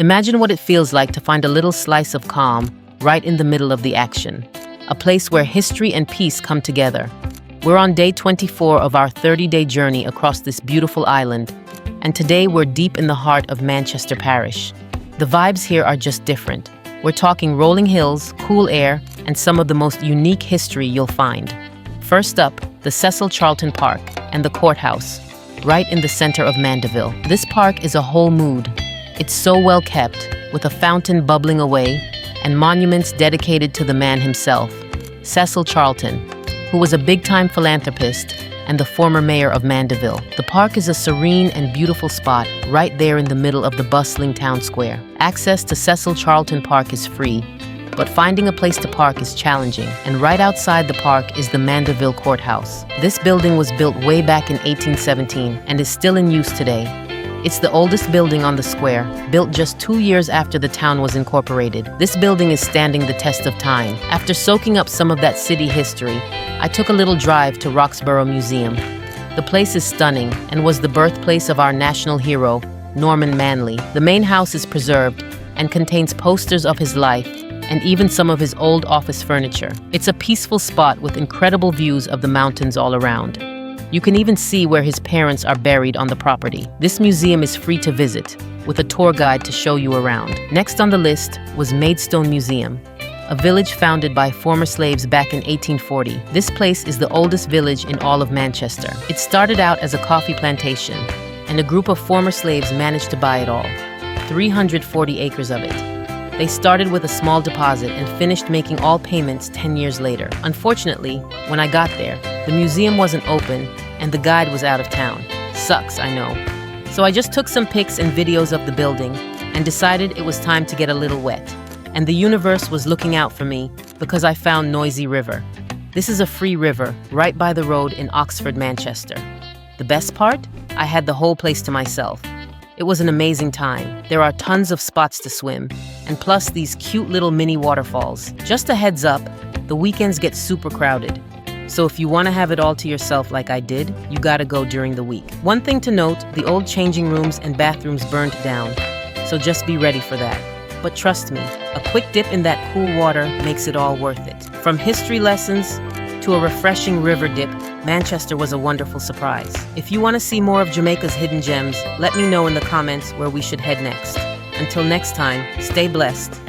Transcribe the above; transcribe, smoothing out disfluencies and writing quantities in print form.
Imagine what it feels like to find a little slice of calm right in the middle of the action. A place where history and peace come together. We're on day 24 of our 30-day journey across this beautiful island, and today we're deep in the heart of Manchester Parish. The vibes here are just different. We're talking rolling hills, cool air, and some of the most unique history you'll find. First up, the Cecil Charlton Park and the courthouse, right in the center of Mandeville. This park is a whole mood. It's so well kept, with a fountain bubbling away, and monuments dedicated to the man himself, Cecil Charlton, who was a big-time philanthropist and the former mayor of Mandeville. The park is a serene and beautiful spot right there in the middle of the bustling town square. Access to Cecil Charlton Park is free, but finding a place to park is challenging, and right outside the park is the Mandeville Courthouse. This building was built way back in 1817 and is still in use today. It's the oldest building on the square, built just 2 years after the town was incorporated. This building is standing the test of time. After soaking up some of that city history, I took a little drive to Roxborough Museum. The place is stunning and was the birthplace of our national hero, Norman Manley. The main house is preserved and contains posters of his life and even some of his old office furniture. It's a peaceful spot with incredible views of the mountains all around. You can even see where his parents are buried on the property. This museum is free to visit, with a tour guide to show you around. Next on the list was Maidstone Museum, a village founded by former slaves back in 1840. This place is the oldest village in all of Manchester. It started out as a coffee plantation, and a group of former slaves managed to buy it all, 340 acres of it. They started with a small deposit and finished making all payments 10 years later. Unfortunately, when I got there, the museum wasn't open and the guide was out of town. Sucks, I know. So I just took some pics and videos of the building and decided it was time to get a little wet. And the universe was looking out for me because I found Noisy River. This is a free river right by the road in Oxford, Manchester. The best part? I had the whole place to myself. It was an amazing time. There are tons of spots to swim, and plus these cute little mini waterfalls. Just a heads up, the weekends get super crowded. So if you want to have it all to yourself like I did, you gotta go during the week. One thing to note, the old changing rooms and bathrooms burned down, so just be ready for that. But trust me, a quick dip in that cool water makes it all worth it. From history lessons to a refreshing river dip, Manchester was a wonderful surprise. If you want to see more of Jamaica's hidden gems, let me know in the comments where we should head next. Until next time, stay blessed.